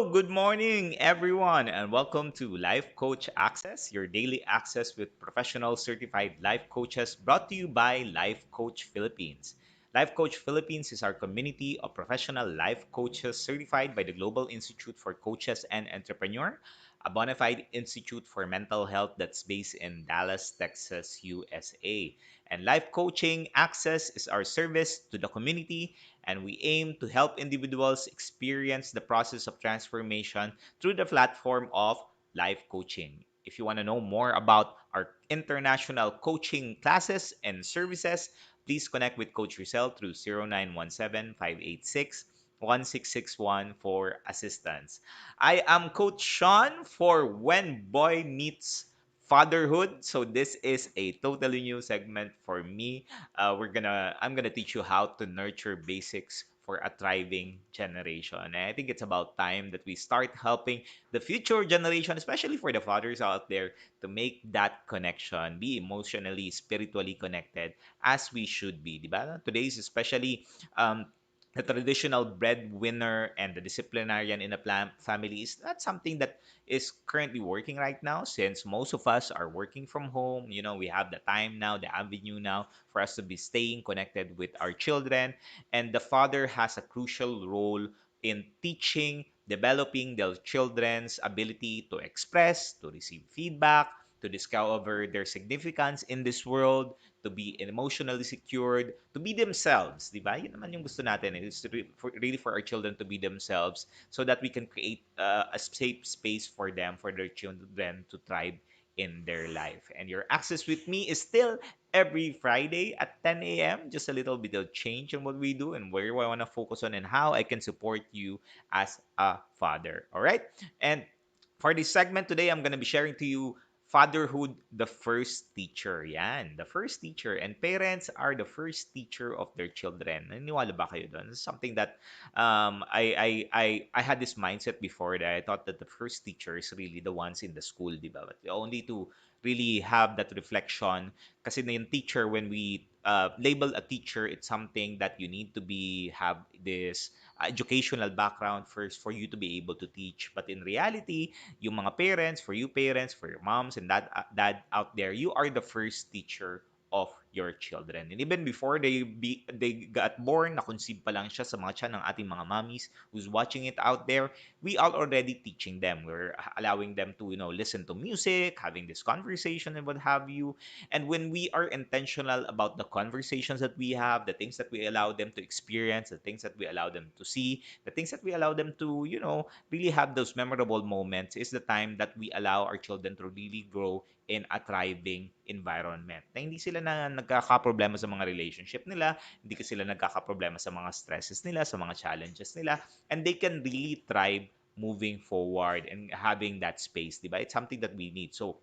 good morning, everyone, and welcome to Life Coach Access, your daily access with professional certified life coaches brought to you by Life Coach Philippines. Life Coach Philippines is our community of professional life coaches certified by the Global Institute for Coaches and Entrepreneur, a bona fide institute for mental health that's based in Dallas, Texas, USA. And Life Coaching Access is our service to the community, and we aim to help individuals experience the process of transformation through the platform of life coaching. If you want to know more about our international coaching classes and services, please connect with Coach Rizal through 0917-586-1661 for assistance. I am Coach Shaun for When Boy Meets Fatherhood. So this is a totally new segment for me. I'm gonna teach you how to nurture basics for a thriving generation. And I think it's about time that we start helping the future generation, especially for the fathers out there, to make that connection, be emotionally, spiritually connected as we should be. Diba? Today's especially um, the traditional breadwinner and the disciplinarian in a family is not something that is currently working right now, since most of us are working from home. We have the time now, the avenue now for us to be staying connected with our children. And the father has a crucial role in teaching, developing their children's ability to express, to receive feedback, to discover their significance in this world, to be emotionally secured, to be themselves, di ba? Yun naman yung gusto natin. It's really for our children to be themselves so that we can create a safe space for them, for their children to thrive in their life. And your access with me is still every Friday at 10 a.m. Just a little bit of change in what we do and where I want to focus on and how I can support you as a father. All right. And for this segment today, I'm going to be sharing to you fatherhood, the first teacher. Yan, the first teacher. And parents are the first teacher of their children. Naniniwala ba kayo doon? It's something that I had this mindset before that I thought that the first teacher is really the ones in the school, di ba? But only to really have that reflection. Kasi na yung teacher, when we label a teacher, it's something that you need to have this educational background first for you to be able to teach. But in reality, yung mga parents, for you parents, for your moms and dad out there, you are the first teacher of your children. And even before they got born, na-conceive pa lang siya sa mga tiyan ng ating mga mommies who's watching it out there, we are already teaching them. We're allowing them to, listen to music, having this conversation and what have you. And when we are intentional about the conversations that we have, the things that we allow them to experience, the things that we allow them to see, the things that we allow them to, really have those memorable moments, is the time that we allow our children to really grow in a thriving environment. Na hindi sila na nagkakaproblema sa mga relationship nila, hindi ka sila nagkakaproblema sa mga stresses nila, sa mga challenges nila, and they can really thrive moving forward and having that space, di ba? It's something that we need. So,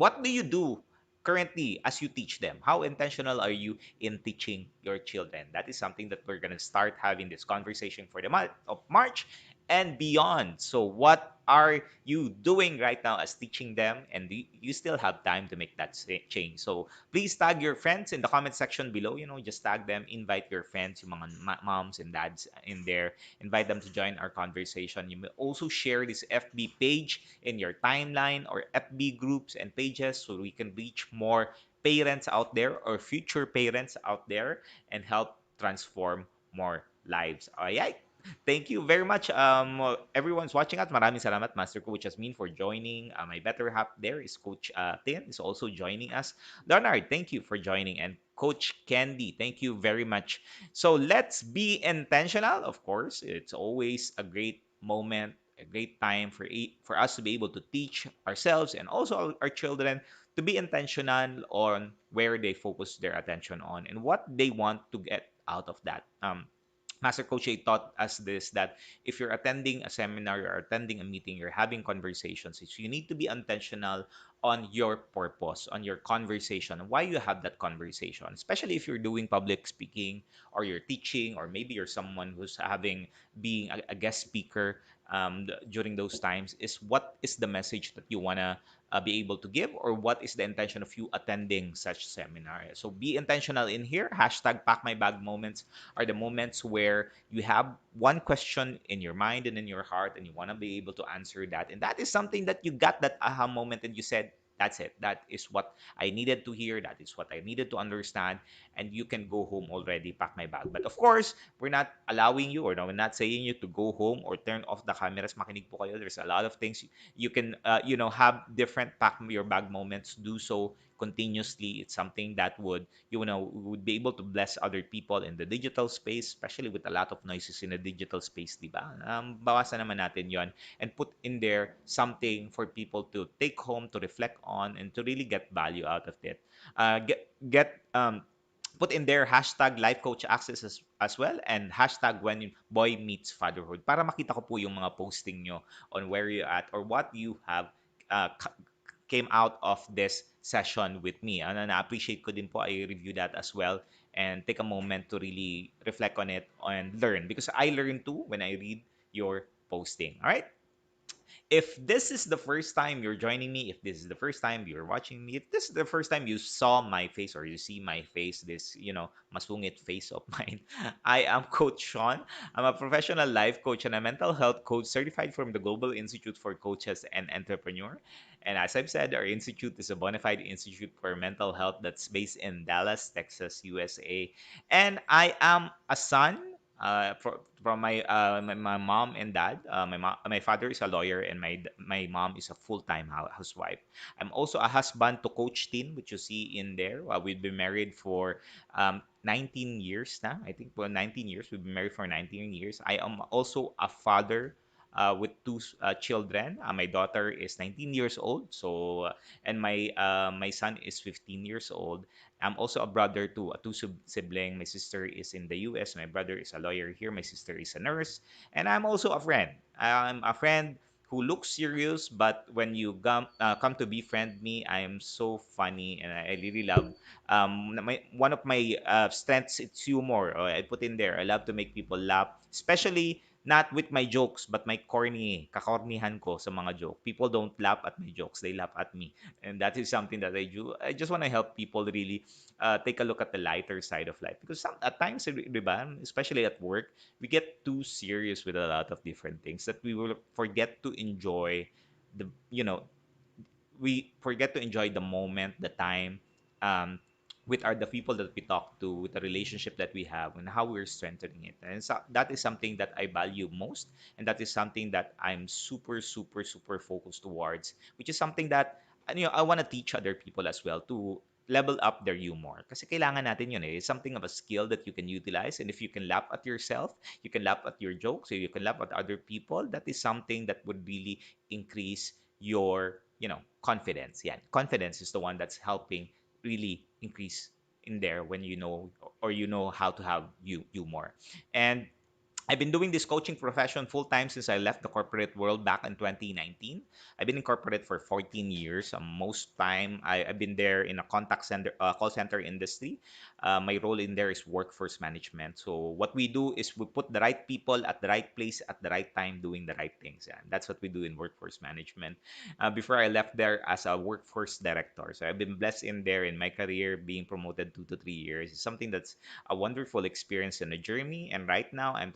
what do you do currently as you teach them? How intentional are you in teaching your children? That is something that we're going to start having this conversation for the month of March and beyond. So, what are you doing right now as teaching them? And you still have time to make that change. So, please tag your friends in the comment section below. Just tag them, invite your friends, yung mga moms and dads in there. Invite them to join our conversation. You may also share this FB page in your timeline or FB groups and pages so we can reach more parents out there or future parents out there and help transform more lives. All right. Thank you very much, everyone's watching us. Maraming salamat, Master Coach Asmin, for joining. My better half there is Coach Tin is also joining us. Leonard, thank you for joining. And Coach Candy, thank you very much. So let's be intentional. Of course, it's always a great moment, a great time for us to be able to teach ourselves and also our children to be intentional on where they focus their attention on and what they want to get out of that. Master Coach A taught us this, that if you're attending a seminar, you're attending a meeting, you're having conversations, you need to be intentional on your purpose, on your conversation, why you have that conversation. Especially if you're doing public speaking or you're teaching, or maybe you're someone who's being a guest speaker during those times, is what is the message that you want to be able to give, or what is the intention of you attending such seminar. So be intentional in here. Hashtag pack my bag moments are the moments where you have one question in your mind and in your heart, and you want to be able to answer that. And that is something that you got that aha moment and you said, that's it. That is what I needed to hear. That is what I needed to understand. And you can go home already, pack my bag. But of course, we're not allowing you, or no, we're not saying you to go home or turn off the cameras. Makinig po kayo. There's a lot of things you can, have different pack your bag moments. Do so continuously. It's something that would be able to bless other people in the digital space, especially with a lot of noises in the digital space, di ba? Bawasan naman natin yon, and put in there something for people to take home, to reflect on, and to really get value out of it. Get Put in there hashtag life coach access as well, and hashtag when boy meets fatherhood, para makita ko po yung mga posting nyo on where you're at or what you have came out of this session with me. And na-appreciate ko din po, I review that as well and take a moment to really reflect on it and learn, because I learn too when I read your posting. All right? If this is the first time you're joining me, if this is the first time you're watching me, if this is the first time you saw my face or you see my face, this, masungit face of mine, I am Coach Shaun. I'm a professional life coach and a mental health coach certified from the Global Institute for Coaches and Entrepreneur. And as I've said, our institute is a bona fide institute for mental health that's based in Dallas, Texas, USA. And I am a son from my mom and dad. My father is a lawyer, and my mom is a full-time housewife. I'm also a husband to Coach Tin, which you see in there. We've been married for 19 years now. I think, well, 19 years. We've been married for 19 years. I am also a father with two children. My daughter is 19 years old, and my son is 15 years old. I'm also a brother to a sibling. My sister is in the US. My brother is a lawyer here. My sister is a nurse. And I'm also a friend. I'm a friend who looks serious, but when you come to befriend me, I am so funny, and I really love. One of my strengths, it's humor. I put in there. I love to make people laugh, especially not with my jokes, but my kakornihan ko sa mga joke. People don't laugh at my jokes; they laugh at me, and that is something that I do. I just want to help people really take a look at the lighter side of life, because at times, di ba, especially at work, we get too serious with a lot of different things that we will forget to enjoy the you know we forget to enjoy the moment, the time, um, with the people that we talk to, with the relationship that we have, and how we're strengthening it. And so that is something that I value most, and that is something that I'm super, super, super focused towards, which is something that I want to teach other people as well to level up their humor. Kasi kailangan natin yun eh. It's something of a skill that you can utilize. And if you can laugh at yourself, you can laugh at your jokes, or you can laugh at other people, that is something that would really increase your confidence. Yeah, confidence is the one that's helping really increase in there when you know how to have humor. And I've been doing this coaching profession full time since I left the corporate world back in 2019. I've been in corporate for 14 years. Most time I've been there in a contact center, call center industry. My role in there is workforce management. So what we do is we put the right people at the right place at the right time doing the right things. And that's what we do in workforce management. Before I left there as a workforce director. So I've been blessed in there in my career, being promoted 2 to 3 years. It's something that's a wonderful experience and a journey. And right now, I've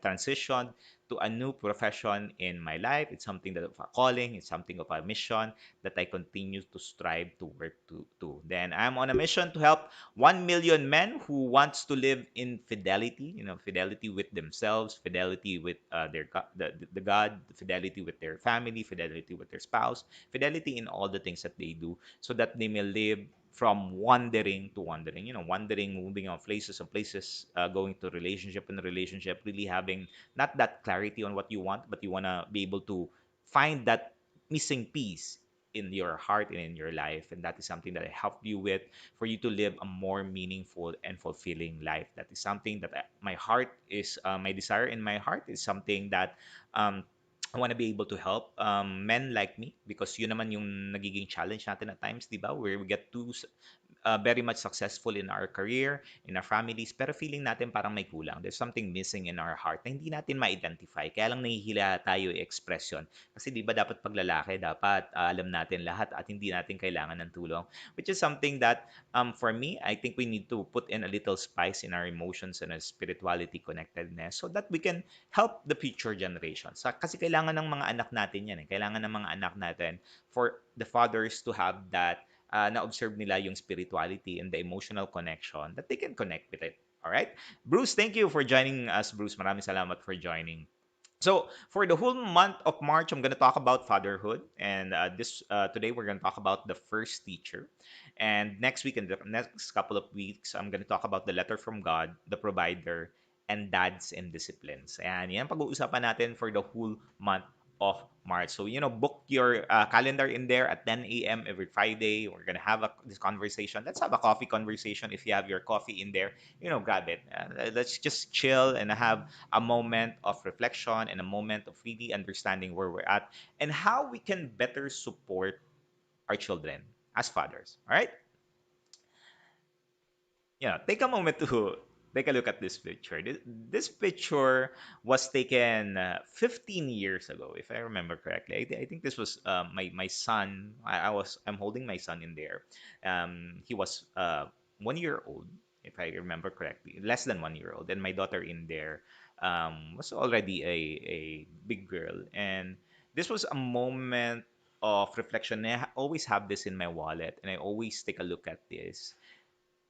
transitioned to a new profession in my life. It's something that of a calling. It's something of a mission that I continue to strive to work to. Then I'm on a mission to help 1 million men who wants to live in fidelity. Fidelity with themselves, fidelity with the God, fidelity with their family, fidelity with their spouse, fidelity in all the things that they do, so that they may live from wandering to wandering, wandering, moving on places and places, going to relationship and relationship, really having not that clarity on what you want, but you want to be able to find that missing piece in your heart and in your life. And that is something that I help you with, for you to live a more meaningful and fulfilling life. That is something that my heart is, my desire in my heart is something that um, I want to be able to help men like me, because yun naman yung nagiging challenge natin at times, di ba? Where we get too very much successful in our career, in our families, pero feeling natin parang may kulang. There's something missing in our heart na hindi natin ma-identify. Kaya lang nahihila tayo i-express yun. Kasi di ba dapat pag lalaki, dapat alam natin lahat at hindi natin kailangan ng tulong. Which is something that, for me, I think we need to put in a little spice in our emotions and our spirituality connectedness so that we can help the future generations. Kasi kailangan ng mga anak natin yan. Kailangan ng mga anak natin for the fathers to have that na-observe nila yung spirituality and the emotional connection that they can connect with it. All right? Bruce, thank you for joining us, Bruce. Maraming salamat for joining. So for the whole month of March, I'm going to talk about fatherhood, and this today we're going to talk about the first teacher, and next week, in the next couple of weeks, I'm going to talk about the letter from God, the provider, and dads and disciplines. And yan pag-uusapan natin for the whole month of March. So book your calendar in there at 10 a.m. every Friday. We're gonna have this conversation. Let's have a coffee conversation. If you have your coffee in there, grab it. Let's just chill and have a moment of reflection and a moment of really understanding where we're at and how we can better support our children as fathers. All right? Take a moment to take a look at this picture. This picture was taken 15 years ago, if I remember correctly. I think this was my son. I'm holding my son in there. He was 1 year old, if I remember correctly, less than 1 year old, and my daughter in there was already a big girl, and this was a moment of reflection. I always have this in my wallet, and I always take a look at this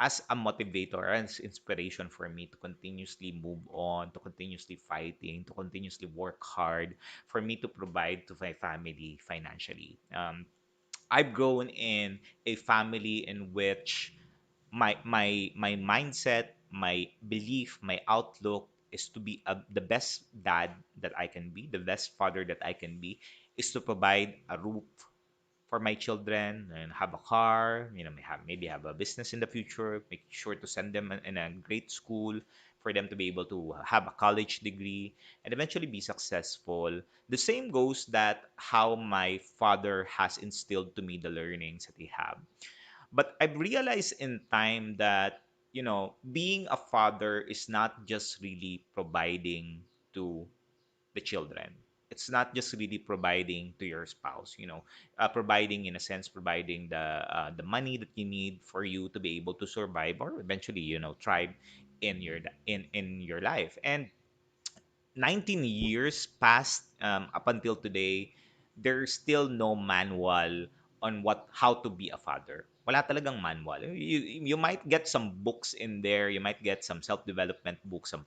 as a motivator and as inspiration for me to continuously move on, to continuously fighting, to continuously work hard for me to provide to my family financially. I've grown in a family in which my mindset, my belief, my outlook is to be the best dad that I can be, the best father that I can be, is to provide a roof for my children and have a car, maybe have a business in the future, make sure to send them in a great school for them to be able to have a college degree and eventually be successful. The same goes that how my father has instilled to me the learnings that he have. But I've realized in time that, being a father is not just really providing to the children. It's not just really providing to your spouse, providing in a sense, providing the money that you need for you to be able to survive or eventually, thrive in your life. And 19 years passed up until today, there's still no manual on how to be a father. Wala talagang manual. You might get some books in there, you might get some self-development books, some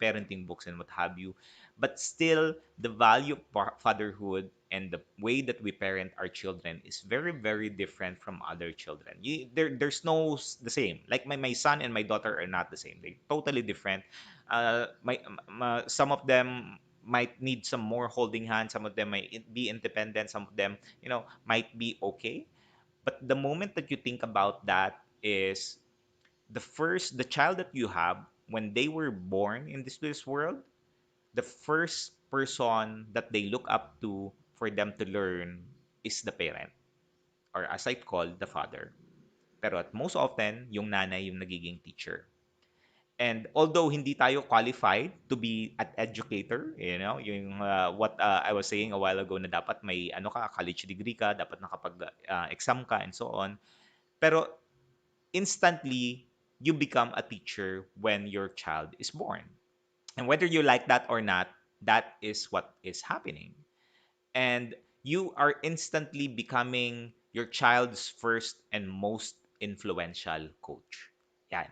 parenting books and what have you. But still, the value of fatherhood and the way that we parent our children is very, very different from other children. There's no the same. Like my son and my daughter are not the same. They're totally different. Some of them might need some more holding hands, some of them might be independent, some of them might be okay. But the moment that you think about that is the child that you have when they were born in this world, the first person that they look up to for them to learn is the parent, or as I call, the father. Pero at most often yung nanay yung nagiging teacher. And although hindi tayo qualified to be an educator, yung what I was saying a while ago na dapat may college degree ka, dapat nakapag exam ka and so on. Pero instantly you become a teacher when your child is born. And whether you like that or not, that is what is happening. And you are instantly becoming your child's first and most influential coach. Yan.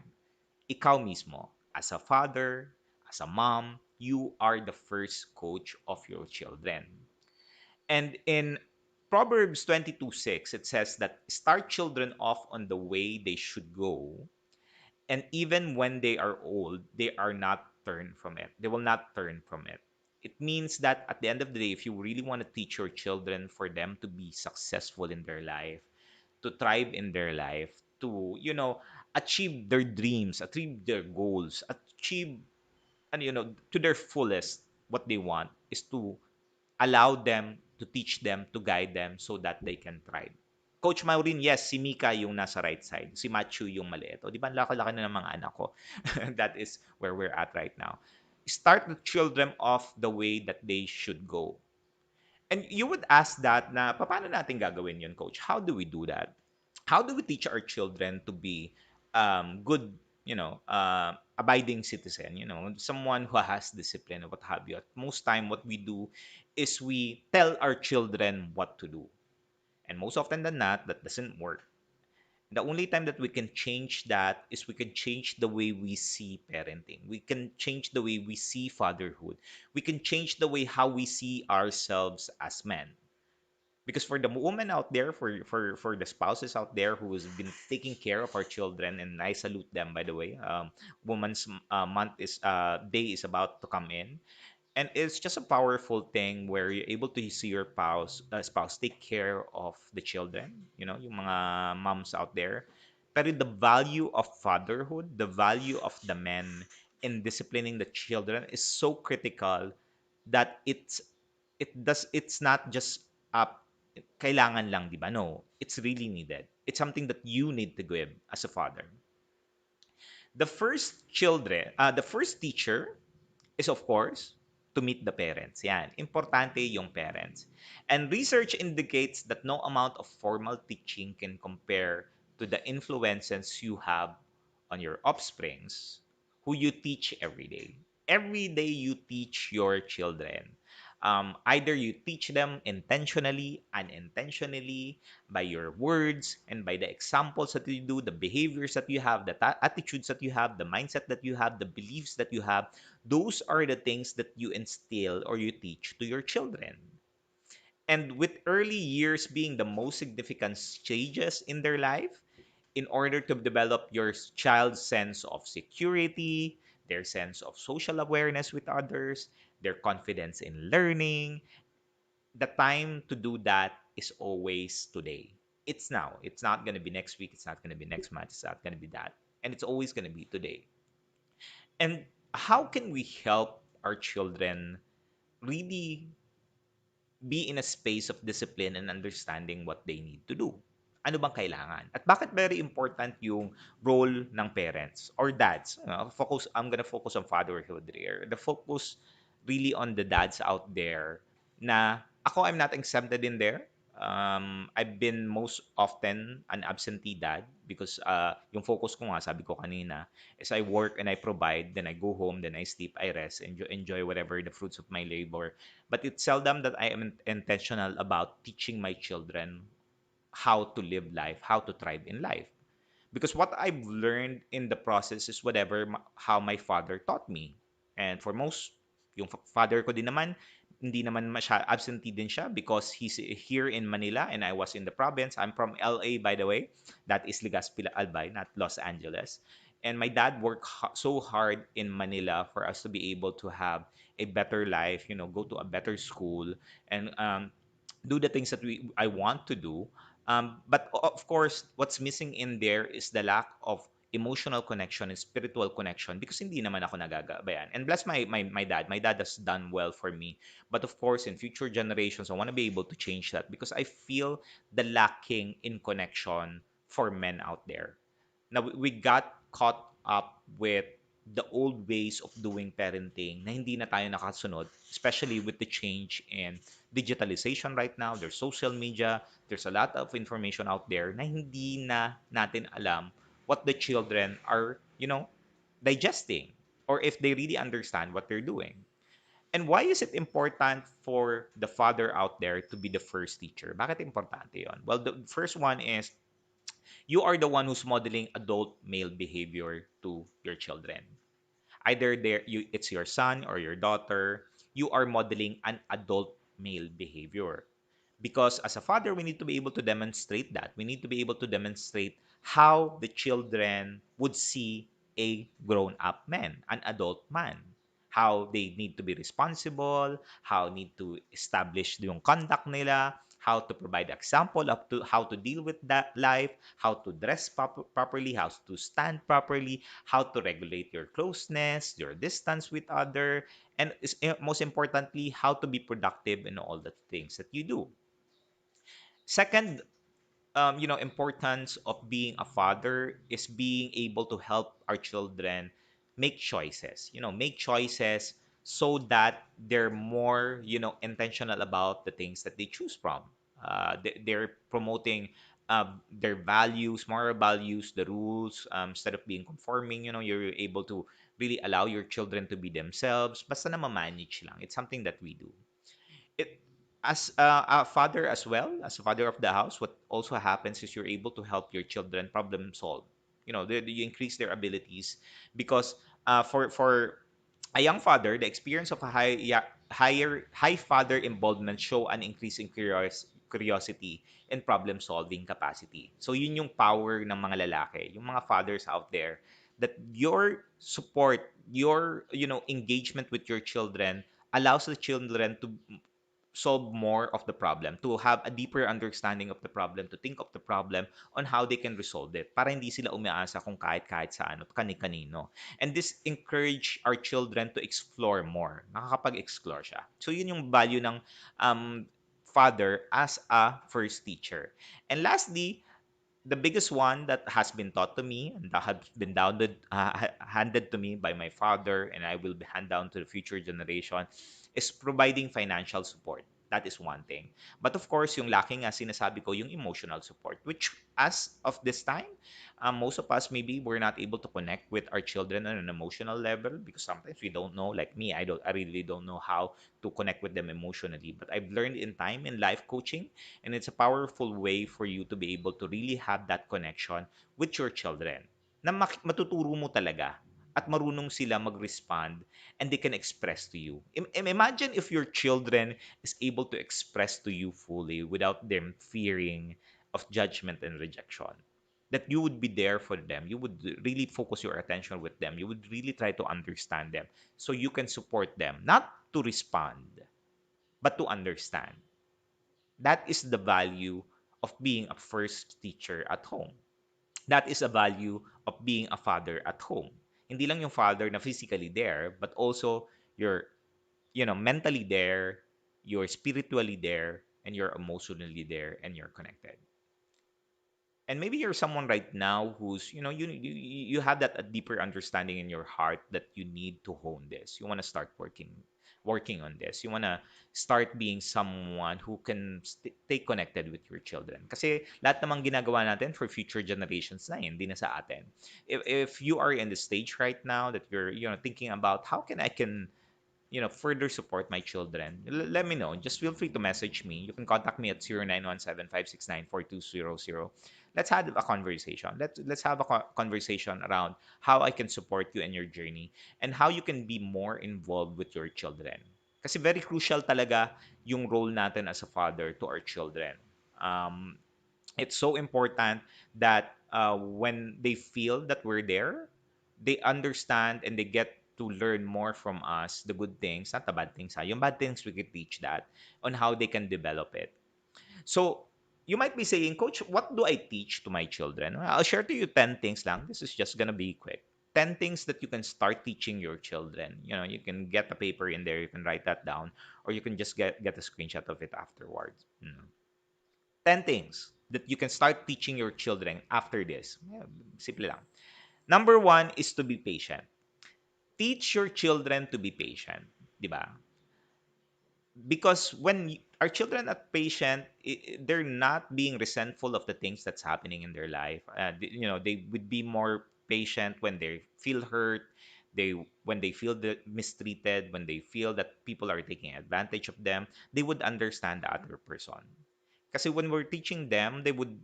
Ikaw mismo, as a father, as a mom, you are the first coach of your children. And in Proverbs 22:6, it says that start children off on the way they should go, and even when they are old, they are not turned from it. They will not turn from it. It means that at the end of the day, if you really want to teach your children for them to be successful in their life, to thrive in their life, to, achieve their dreams, achieve their goals, achieve, and, to their fullest, what they want is to allow them, to teach them, to guide them so that they can thrive. Coach Maureen, yes, si Mika yung nasa right side. Si Matthew yung maliit. O, di ba, ang laki-laki na ng mga anak ko. That is where we're at right now. Start the children off the way that they should go. And you would ask that na, paano natin gagawin yun, Coach? How do we do that? How do we teach our children to be good, abiding citizen, someone who has discipline or what have you? At most time, what we do is we tell our children what to do. And most often than not, that doesn't work. The only time that we can change that is we can change the way we see parenting. We can change the way we see fatherhood. We can change the way how we see ourselves as men. Because for the women out there, for the spouses out there who has been taking care of our children, and I salute them, by the way. Women's month is day is about to come in, and it's just a powerful thing where you're able to see your spouse take care of the children, yung mga moms out there. Pero the value of fatherhood, the value of the men in disciplining the children is so critical that it's not just kailangan lang, di ba? No, it's really needed. It's something that you need to give as a father. The first teacher is, of course, to meet the parents. Yan, importante yung parents. And research indicates that no amount of formal teaching can compare to the influences you have on your offsprings, who you teach every day. Every day you teach your children. Either you teach them intentionally, unintentionally, by your words and by the examples that you do, the behaviors that you have, the attitudes that you have, the mindset that you have, the beliefs that you have. Those are the things that you instill or you teach to your children. And with early years being the most significant stages in their life, in order to develop your child's sense of security, their sense of social awareness with others, their confidence in learning, the time to do that is always today. It's now. It's not going to be next week. It's not going to be next month. It's not going to be that. And it's always going to be today. And how can we help our children really be in a space of discipline and understanding what they need to do? Ano bang kailangan? At bakit very important yung role ng parents or dads? I'm gonna focus on fatherhood here. The focus really on the dads out there na ako, I'm not exempted in there. I've been most often an absentee dad because yung focus ko nga, sabi ko kanina, is I work and I provide, then I go home, then I sleep, I rest, enjoy whatever the fruits of my labor. But it's seldom that I am intentional about teaching my children how to live life, how to thrive in life. Because what I've learned in the process is how my father taught me. And for most, yung father ko din naman, hindi naman absentee din siya because he's here in Manila and I was in the province. I'm from LA, by the way. That is Legazpi, Albay, not Los Angeles. And my dad worked so hard in Manila for us to be able to have a better life, go to a better school, and do the things that I want to do. But of course, what's missing in there is the lack of emotional connection and spiritual connection because hindi naman ako nagagabayan. And bless my dad. My dad has done well for me. But of course, in future generations, I want to be able to change that because I feel the lacking in connection for men out there. Now, we got caught up with the old ways of doing parenting na hindi na tayo nakasunod, especially with the change in digitalization right now. There's social media, there's a lot of information out there na hindi na natin alam what the children are, digesting or if they really understand what they're doing. And why is it important for the father out there to be the first teacher? Bakit importante yon? Well, the first one is you are the one who's modeling adult male behavior to your children. Either it's your son or your daughter, you are modeling an adult male behavior. Because as a father, we need to be able to demonstrate that. We need to be able to demonstrate how the children would see a grown up man, an adult man. How they need to be responsible, how need to establish yung conduct nila, how to provide example of to how to deal with that life, how to dress properly, how to stand properly, how to regulate your closeness, your distance with other, and most importantly, how to be productive in all the things that you do. Second, importance of being a father is being able to help our children make choices. Make choices so that they're more, intentional about the things that they choose from. They're promoting their values, moral values, the rules, instead of being conforming. You're able to really allow your children to be themselves. Basta na ma-manage lang. It's something that we do. It as a father, as well as a father of the house, what also happens is you're able to help your children problem solve. You increase their abilities, because for a young father, the experience of a high father involvement show an increase in curiosity and problem solving capacity. So yun yung power ng mga lalaki, yung mga fathers out there, that your support, your engagement with your children allows the children to solve more of the problem, to have a deeper understanding of the problem, to think of the problem on how they can resolve it, para hindi sila umaasa kung kahit saan at kani-kanino. And this encourage our children to explore more. Nakakapag-explore siya. So yun yung value ng father as a first teacher. And lastly, the biggest one that has been taught to me and that has been handed to me by my father, and I will hand down to the future generation, is providing financial support. That is one thing. But of course, yung lacking nga sinasabi ko, yung emotional support, which as of this time, most of us, maybe we're not able to connect with our children on an emotional level, because sometimes we don't know. Like me, I really don't know how to connect with them emotionally. But I've learned in time in life coaching, and it's a powerful way for you to be able to really have that connection with your children, na matuturo mo talaga at marunong sila mag-respond, and they can express to you. Imagine if your children is able to express to you fully without them fearing of judgment and rejection. That you would be there for them. You would really focus your attention with them. You would really try to understand them so you can support them, not to respond, but to understand. That is the value of being a first teacher at home. That is a value of being a father at home. Hindi lang yung father na physically there, but also you're, mentally there, you're spiritually there, and you're emotionally there, and you're connected. And maybe you're someone right now who's, you have that a deeper understanding in your heart that you need to hone this. You want to start working on this. You want to start being someone who can stay connected with your children. Kasi lahat namang ginagawa natin for future generations na yun, hindi na sa atin. If you are in the stage right now that you're, thinking about how can I can further support my children, let me know. Just feel free to message me. You can contact me at 0917-569-4200. Let's have a conversation. Let's have a conversation around how I can support you in your journey and how you can be more involved with your children. Kasi very crucial talaga yung role natin as a father to our children. It's so important that when they feel that we're there, they understand and they get to learn more from us, the good things, not the bad things. Yung bad things, we can teach that on how they can develop it. So, you might be saying, Coach, what do I teach to my children? Well, I'll share to you 10 things lang. This is just gonna be quick. 10 things that you can start teaching your children. You can get a paper in there, you can write that down, or you can just get a screenshot of it afterwards. 10 things that you can start teaching your children after this. Yeah, simple lang. Number one is to be patient. Teach your children to be patient. Di ba? Because when our children are patient, they're not being resentful of the things that's happening in their life. They would be more patient when they feel hurt. When they feel mistreated, when they feel that people are taking advantage of them, they would understand the other person. Kasi when we're teaching them, they would,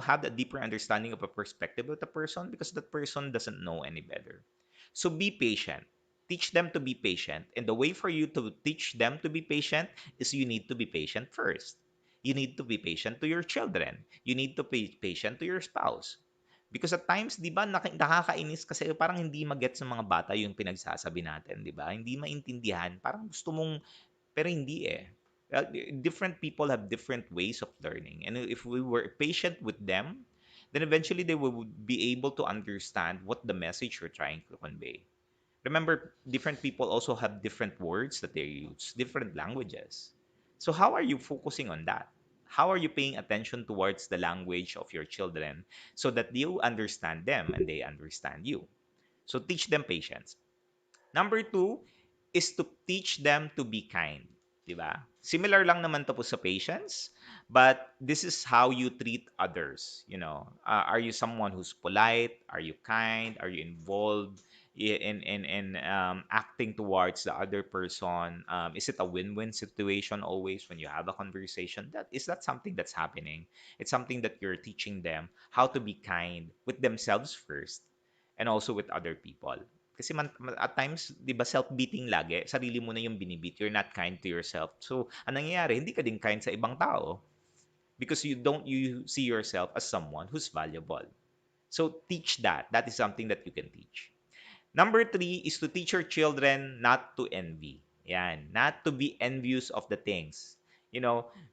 have a deeper understanding of a perspective of the person, because that person doesn't know any better. So be patient. Teach them to be patient. And the way for you to teach them to be patient is you need to be patient first. You need to be patient to your children. You need to be patient to your spouse. Because at times, di ba, nakakainis kasi parang hindi magets ng mga bata yung pinagsasabi natin, di ba? Hindi maintindihan. Parang gusto mong, pero hindi eh. Different people have different ways of learning. And if we were patient with them, then eventually they will be able to understand what the message you're trying to convey. Remember, different people also have different words that they use, different languages. So how are you focusing on that? How are you paying attention towards the language of your children so that you understand them and they understand you? So teach them patience. Number two is to teach them to be kind. Diba? Similar lang naman to po sa patience, but this is how you treat others. Are you someone who's polite? Are you kind? Are you involved in acting towards the other person? Is it a win-win situation always when you have a conversation? That something that's happening? It's something that you're teaching them how to be kind with themselves first and also with other people. Kasi at times, 'di ba, self-beating lagi, sarili mo na yung binibit, you're not kind to yourself. So, anong nangyayari, hindi ka din kind sa ibang tao because you see yourself as someone who's valuable. So, teach that. That is something that you can teach. Number three is to teach your children not to envy. Yan, not to be envious of the things.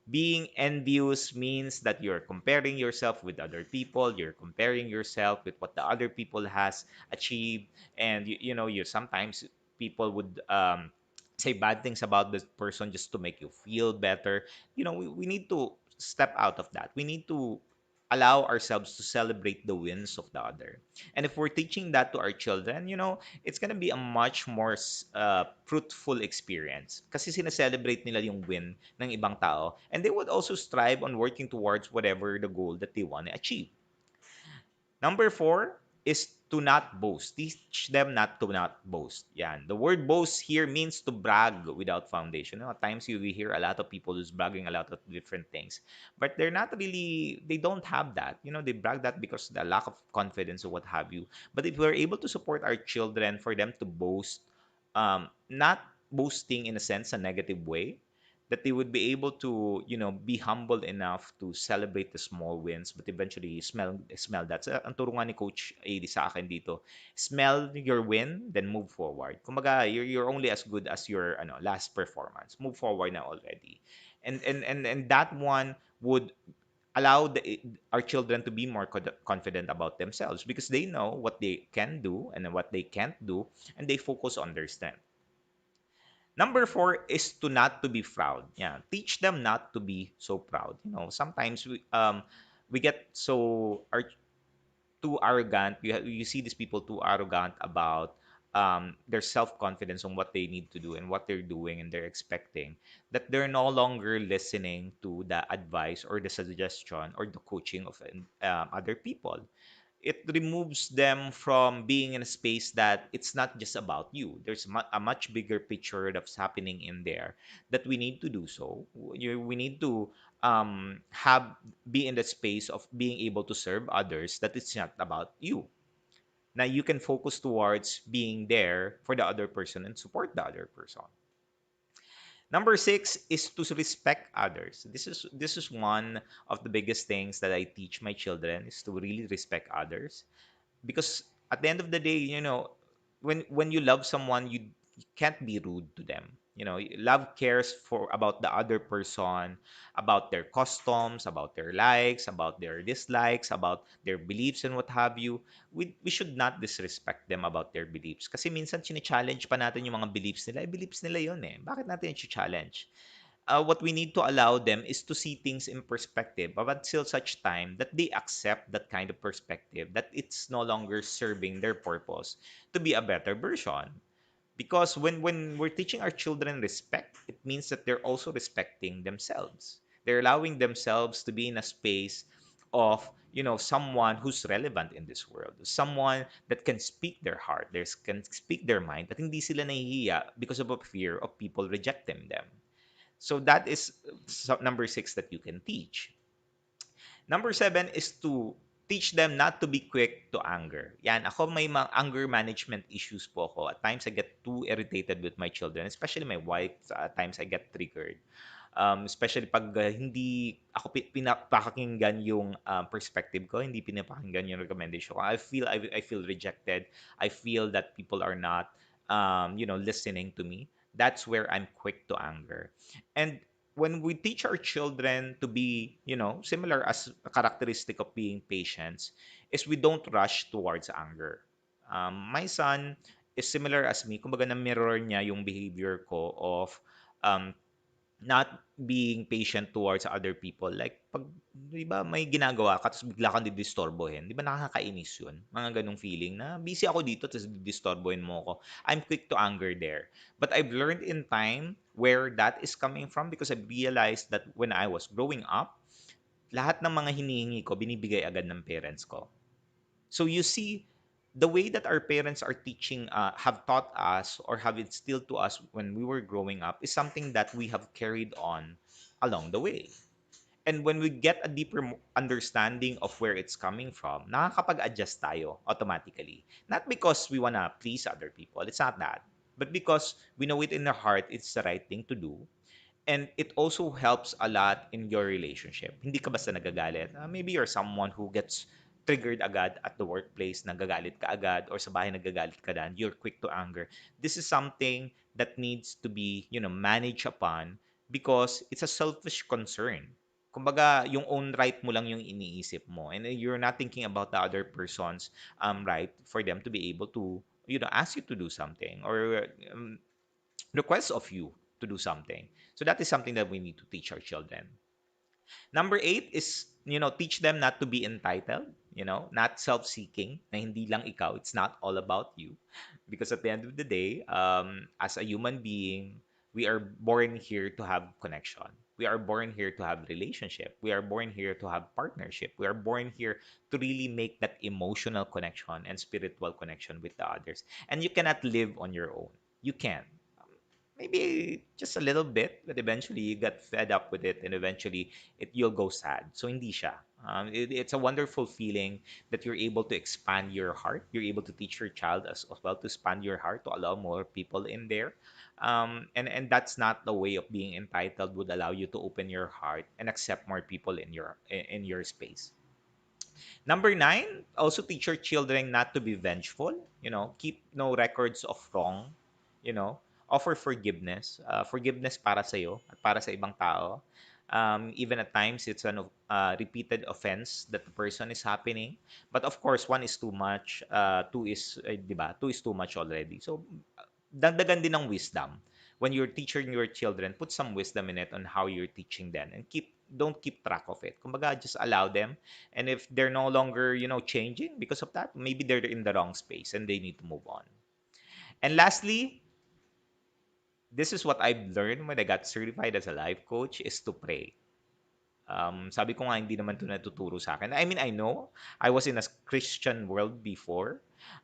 Being envious means that you're comparing yourself with other people, you're comparing yourself with what the other people has achieved, and you sometimes people would say bad things about this person just to make you feel better. We need to step out of that. We need to allow ourselves to celebrate the wins of the other. And if we're teaching that to our children, it's gonna be a much more fruitful experience. Kasi sineselebrate nila yung win ng ibang tao. And they would also strive on working towards whatever the goal that they want to achieve. Number four is to not boast. Teach them not boast. Yan. The word boast here means to brag without foundation. At times we hear a lot of people who's bragging a lot of different things, but they don't have that. They brag that because the lack of confidence or what have you. But if we're able to support our children for them to boast, not boasting in a sense, a negative way, that they would be able to be humble enough to celebrate the small wins but eventually smell that. So, ang turo nga ni Coach AD sa akin dito, smell your win then move forward. Kumbaga, you're only as good as your last performance. Move forward na already. And that one would allow our children to be more confident about themselves because they know what they can do and what they can't do, and they focus on their strength. Number four is to not to be proud. Yeah, teach them not to be so proud. Sometimes we get so too arrogant. You see these people too arrogant about their self confidence on what they need to do and what they're doing and they're expecting, that they're no longer listening to the advice or the suggestion or the coaching of other people. It removes them from being in a space that it's not just about you. There's a much bigger picture that's happening in there that we need to do so. We need to have be in the space of being able to serve others, that it's not about you. Now you can focus towards being there for the other person and support the other person. Number six is to respect others. This is one of the biggest things that I teach my children, is to really respect others, because at the end of the day, when you love someone, you can't be rude to them. Love cares for about the other person, about their customs, about their likes, about their dislikes, about their beliefs and what have you. We should not disrespect them about their beliefs, kasi minsan challenge pa natin yung mga beliefs nila. Beliefs nila yun eh, bakit natin i-challenge? What we need to allow them is to see things in perspective, but until such time that they accept that kind of perspective, that it's no longer serving their purpose to be a better version. Because when we're teaching our children respect, it means that they're also respecting themselves. They're allowing themselves to be in a space of someone who's relevant in this world, someone that can speak their heart, can speak their mind, at hindi sila nahihiya because of a fear of people rejecting them. So that is number six that you can teach. Number seven is to teach them not to be quick to anger. Yan, ako may mga anger management issues po ako. At times, I get too irritated with my children, especially my wife. At times, I get triggered. Especially pag hindi ako pinapakinggan yung perspective ko, hindi pinapakinggan yung recommendation ko. I feel rejected. I feel that people are not listening to me. That's where I'm quick to anger. And when we teach our children to be, similar as a characteristic of being patient, is we don't rush towards anger. My son is similar as me. Kumbaga na mirror niya yung behavior ko of um, not being patient towards other people. Like, pag, di ba, may ginagawa ka, tapos bigla kang didistorbohin. Di ba nakakainis yun? Mga ganong feeling na busy ako dito, tapos didistorbohin mo ako. I'm quick to anger there. But I've learned in time where that is coming from because I realized that when I was growing up, lahat ng mga hinihingi ko, binibigay agad ng parents ko. So you see, the way that our parents are teaching, have taught us or have instilled to us when we were growing up is something that we have carried on along the way. And when we get a deeper understanding of where it's coming from, nakakapag-adjust tayo automatically. Not because we wanna please other people, it's not that. But because we know it in our heart, it's the right thing to do, and it also helps a lot in your relationship. Hindi ka basta nagagalit. Maybe you're someone who gets triggered agad at the workplace, nagagalit ka agad, or sa bahay nagagalit ka dan, you're quick to anger. This is something that needs to be, managed upon because it's a selfish concern. Kumbaga, yung own right mo lang yung iniisip mo, and you're not thinking about the other person's right for them to be able to, ask you to do something, or request of you to do something. So that is something that we need to teach our children. Number eight is, teach them not to be entitled, not self-seeking, na hindi lang ikaw, it's not all about you. Because at the end of the day, as a human being, we are born here to have connection. We are born here to have relationship. We are born here to have partnership. We are born here to really make that emotional connection and spiritual connection with the others. And you cannot live on your own. You can. Maybe just a little bit, but eventually you get fed up with it, and eventually you'll go sad. So hindi siya. It's a wonderful feeling that you're able to expand your heart. You're able to teach your child as well to expand your heart to allow more people in there. And that's not the way of being entitled would allow you to open your heart and accept more people in your space. Number nine, also teach your children not to be vengeful. Keep no records of wrong. Offer forgiveness. Forgiveness para sa iyo at para sa ibang tao. Even at times, it's an repeated offense that the person is happening. But of course, one is too much. Two is, di ba? Two is too much already. So, dagdagan din ng wisdom. When you're teaching your children, put some wisdom in it on how you're teaching them, and don't keep track of it. Kumbaga, just allow them, and if they're no longer, changing because of that, maybe they're in the wrong space and they need to move on. And lastly, this is what I've learned when I got certified as a life coach is to pray. Sabi ko nga, hindi naman to natuturo sa akin. I mean, I know I was in a Christian world before,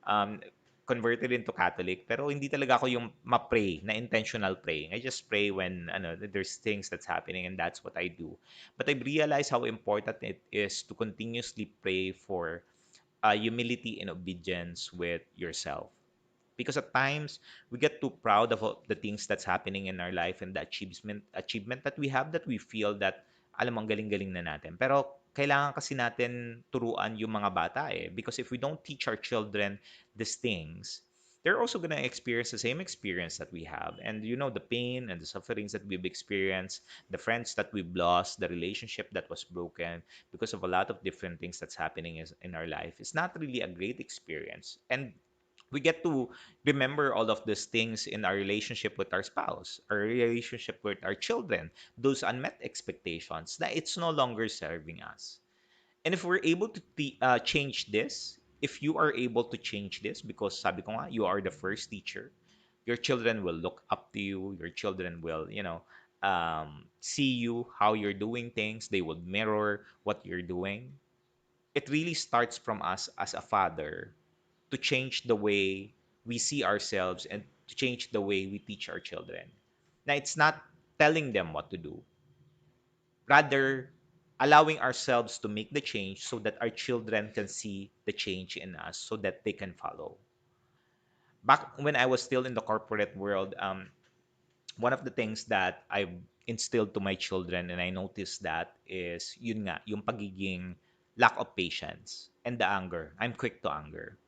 um, converted into Catholic, pero hindi talaga ako yung ma-pray, na intentional praying. I just pray when there's things that's happening, and that's what I do. But I realized how important it is to continuously pray for humility and obedience with yourself, because at times we get too proud of all the things that's happening in our life and the achievement that we have, that we feel that alam mo ang galing-galing na natin, pero kailangan kasi natin turuan yung mga bata, because if we don't teach our children these things, they're also going to experience the same experience that we have, and the pain and the sufferings that we've experienced, the friends that we've lost, the relationship that was broken because of a lot of different things that's happening in our life. It's not really a great experience, and we get to remember all of these things in our relationship with our spouse, our relationship with our children, those unmet expectations that it's no longer serving us. And if we're able to change this, if you are able to change this, because sabi ko nga, you are the first teacher, your children will look up to you, your children will, see you, how you're doing things, they will mirror what you're doing. It really starts from us as a father to change the way we see ourselves and to change the way we teach our children. Now, it's not telling them what to do, rather, allowing ourselves to make the change so that our children can see the change in us so that they can follow. Back when I was still in the corporate world, one of the things that I've instilled to my children, and I noticed that, is yun nga, yung pagiging lack of patience and the anger. I'm quick to anger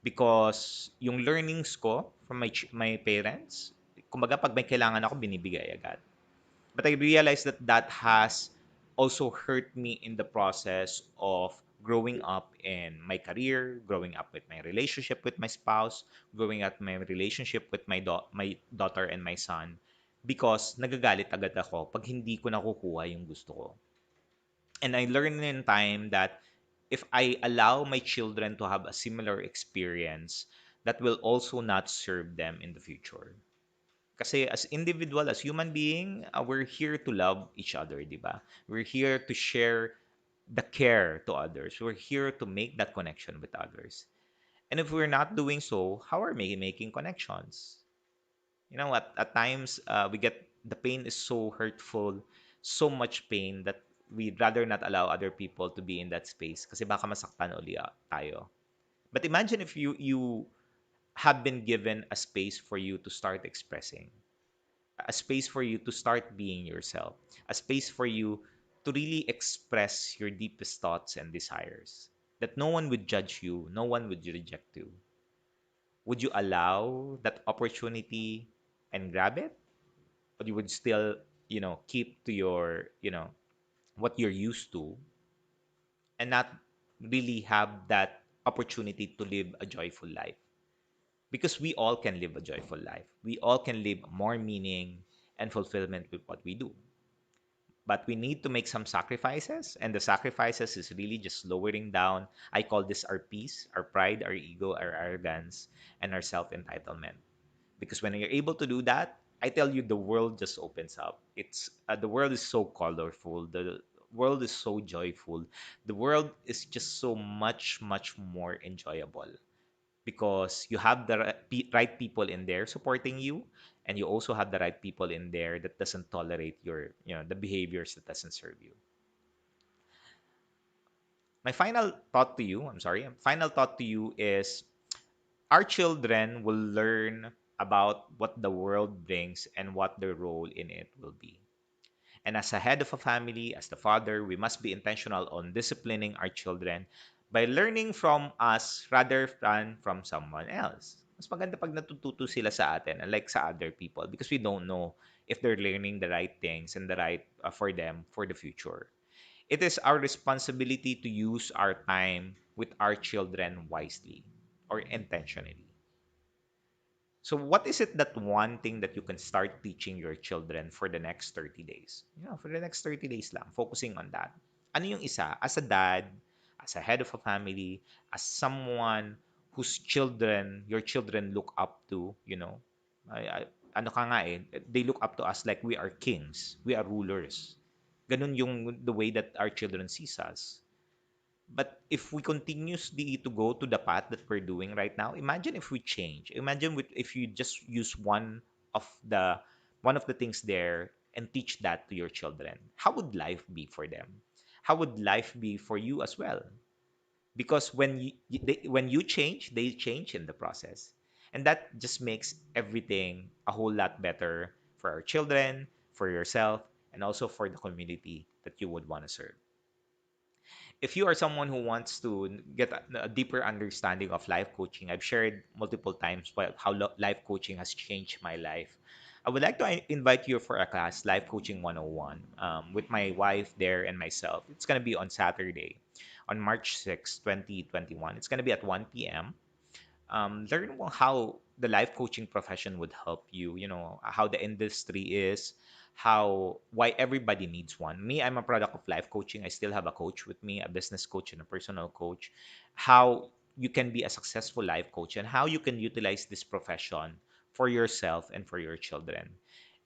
because yung learnings ko from my parents, kumbaga pag may kailangan ako, binibigay agad. But I realized that that has also hurt me in the process of growing up in my career, growing up with my relationship with my spouse, growing up my relationship with my daughter and my son. because nagagalit agad ako pag hindi ko nakukuha yung gusto ko. And I learned in time that if I allow my children to have a similar experience, that will also not serve them in the future. Kasi as individual, as human being, we're here to love each other, di ba? We're here to share the care to others. We're here to make that connection with others. And if we're not doing so, how are we making connections? You know, at times we get the pain is so hurtful, so much pain that we'd rather not allow other people to be in that space kasi baka masaktan uli tayo. But imagine if you have been given a space for you to start expressing, a space for you to start being yourself, a space for you to really express your deepest thoughts and desires. That no one would judge you, no one would reject you. Would you allow that opportunity and grab it? But you would still, keep to your, what you're used to and not really have that opportunity to live a joyful life. Because we all can live a joyful life. We all can live more meaning and fulfillment with what we do. But we need to make some sacrifices, and the sacrifices is really just lowering down. I call this our peace, our pride, our ego, our arrogance, and our self entitlement. Because when you're able to do that, I tell you, the world just opens up. It's the world is so colorful. The world is so joyful. The world is just so much more enjoyable because you have the right people in there supporting you, and you also have the right people in there that doesn't tolerate your, the behaviors that doesn't serve you. My final thought to you, I'm sorry, final thought to you is our children will learn about what the world brings and what their role in it will be. And as a head of a family, as the father, we must be intentional on disciplining our children by learning from us rather than from someone else. Mas maganda pag natututo sila sa atin, unlike sa other people, because we don't know if they're learning the right things and the right for them for the future. It is our responsibility to use our time with our children wisely or intentionally. So what is it that one thing that you can start teaching your children for the next 30 days? For the next 30 days lang, focusing on that. Ano yung isa? As a dad, as a head of a family, as someone whose children, your children look up to, I, ano ka nga eh, they look up to us like we are kings, we are rulers. Ganun yung the way that our children sees us. But if we continuously to go to the path that we're doing right now, imagine if we change. Imagine if you just use of the one of the things there and teach that to your children. How would life be for them? How would life be for you as well? Because when you change, they change in the process, and that just makes everything a whole lot better for our children, for yourself, and also for the community that you would want to serve. If you are someone who wants to get a deeper understanding of life coaching, I've shared multiple times how life coaching has changed my life. I would like to invite you for a class, Life Coaching 101, with my wife there and myself. It's going to be on Saturday, on March 6th, 2021. It's going to be at 1 p.m. Learn how the life coaching profession would help you, how the industry is, why everybody needs one. Me, I'm a product of life coaching. I still have a coach with me, a business coach and a personal coach. How you can be a successful life coach and how you can utilize this profession for yourself and for your children.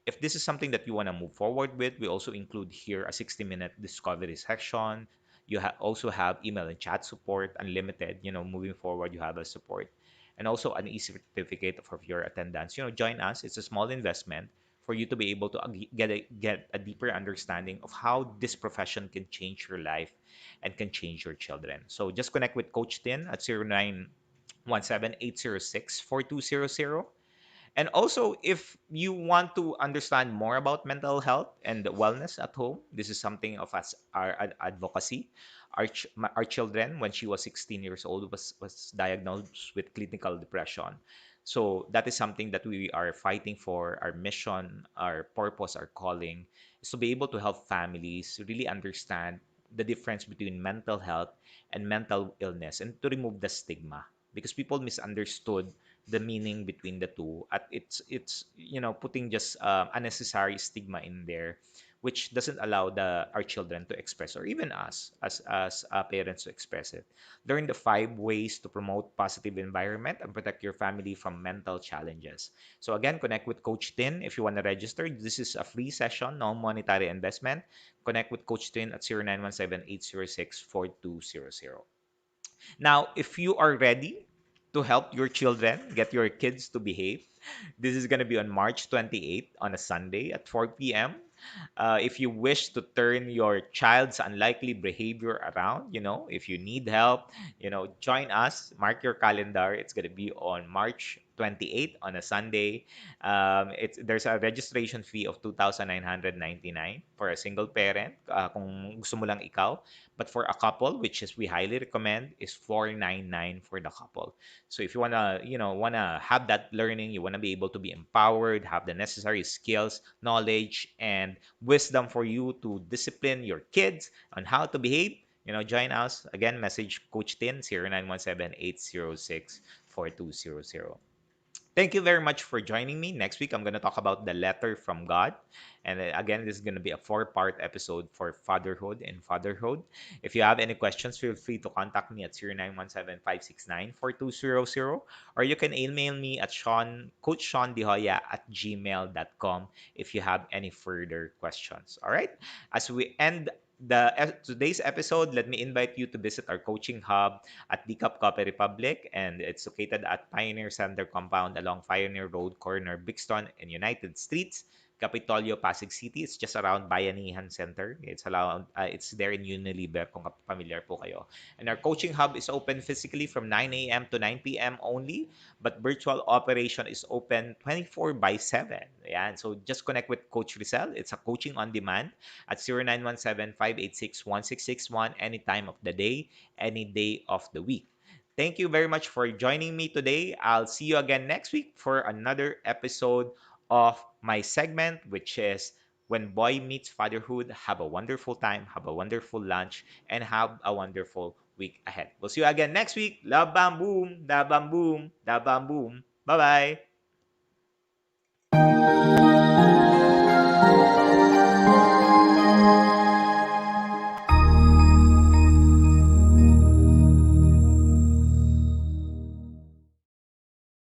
If this is something that you want to move forward with, we also include here a 60-minute discovery section. You also have email and chat support, unlimited. Moving forward, you have a support, and also an e-certificate of your attendance. Join us. It's a small investment for you to be able to get a deeper understanding of how this profession can change your life and can change your children. So just connect with Coach Tin at 0917-806-4200. And also, if you want to understand more about mental health and wellness at home, this is something of us our advocacy. Our children, when she was 16 years old, was diagnosed with clinical depression. So that is something that we are fighting for. Our mission, our purpose, our calling is to be able to help families really understand the difference between mental health and mental illness and to remove the stigma because people misunderstood the meaning between the two. At it's putting just unnecessary stigma in there, which doesn't allow our children to express, or even us as parents to express it. Learn the 5 ways to promote positive environment and protect your family from mental challenges. So again, connect with Coach Tin if you want to register. This is a free session, no monetary investment. Connect with Coach Tin at 0917-806-4200. Now, if you are ready to help your children, get your kids to behave, this is going to be on March 28th on a Sunday at 4 p.m. If you wish to turn your child's unlikely behavior around, if you need help, join us. Mark your calendar. It's going to be on March 28th on a Sunday. There's a registration fee of 2,999 for a single parent, kung gusto mo lang ikaw. But for a couple, which is we highly recommend, is 499 for the couple. So if you wanna have that learning, you wanna be able to be empowered, have the necessary skills, knowledge, and wisdom for you to discipline your kids on how to behave, join us. Again, message Coach Tin 0917-806-4200. Thank you very much for joining me. Next week, I'm going to talk about the letter from God. And again, this is going to be a 4-part episode for fatherhood and fatherhood. If you have any questions, feel free to contact me at 0917-569-4200, or you can email me at coachshaundehoya@gmail.com if you have any further questions. All right. As we end today's episode, let me invite you to visit our coaching hub at Decap Coffee Republic, and it's located at Pioneer Center Compound along Pioneer Road, corner Brixton and United Streets, Capitolio, Pasig City. It's just around Bayanihan Center. It's there in Unilever kung familiar po kayo. And our coaching hub is open physically from 9 a.m. to 9 p.m. only, but virtual operation is open 24 by 7. Yeah, so just connect with Coach Rizal. It's a coaching on demand at 0917-586-1661 any time of the day, any day of the week. Thank you very much for joining me today. I'll see you again next week for another episode of my segment, which is When Boy Meets Fatherhood. Have a wonderful time, have a wonderful lunch, and have a wonderful week ahead. We'll see you again next week. Love, bam, boom, da, bam, boom, da, bam, boom. Bye bye.